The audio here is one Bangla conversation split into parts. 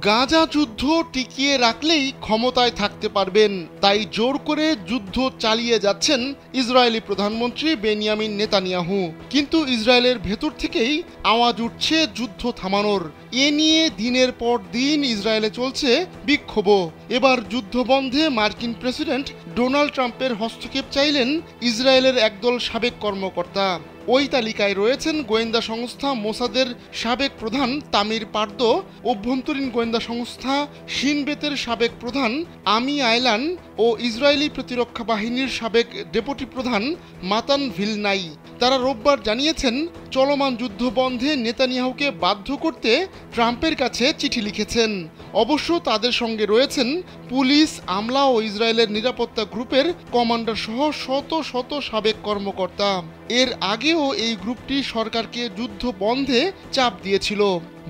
গাজা যুদ্ধ টিকিয়ে রাখলেই ক্ষমতায় থাকতে পারবেন, তাই জোর করে যুদ্ধ চালিয়ে যাচ্ছেন ইসরায়েলি প্রধানমন্ত্রী বেনিয়ামিন নেতানিয়াহু। কিন্তু ইসরায়েলের ভেতর থেকেই আওয়াজ উঠছে যুদ্ধ থামানোর। এ নিয়ে দিনের পর দিন ইসরায়েলে চলছে বিক্ষোভ। এবার যুদ্ধ বন্ধে মার্কিন প্রেসিডেন্ট ডোনাল্ড ট্রাম্পের হস্তক্ষেপ চাইলেন ইসরায়েলের একদল সাবেক কর্মকর্তা। ওই তালিকায় রয়েছেন গোয়েন্দা সংস্থা মোসাদের সাবেক প্রধান তামির পার্দো, অভ্যন্তরীণ গোয়েন্দা সংস্থা শিন বেতের সাবেক প্রধান আমি আয়লান ও ইসরায়েলি প্রতিরক্ষা বাহিনীর সাবেক ডেপুটি প্রধান মাতান ভিলনাই। তারা রোববার জানিয়েছেন, চলমান যুদ্ধ বন্ধে নেতানিয়াহুকে বাধ্য করতে ট্রাম্পের কাছে চিঠি লিখেছেন। অবশ্য তাদের সঙ্গে রয়েছেন পুলিশ, আমলা ও ইসরায়েলের নিরাপত্তা গ্রুপের কমান্ডার সহ শত শত সাবেক কর্মকর্তা। এর আগেও এই গ্রুপটি সরকারকে যুদ্ধ বন্ধে চাপ দিয়েছিল,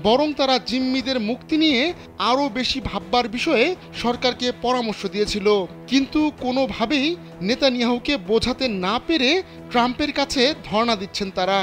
বরং তারা জিম্মিদের মুক্তি নিয়ে আরও বেশি ভাববার বিষয়ে সরকারকে পরামর্শ দিয়েছিল। কিন্তু কোনোভাবেই নেতানিয়াহুকে বোঝাতে না পেরে ট্রাম্পের কাছে ধর্ণা দিচ্ছেন তারা।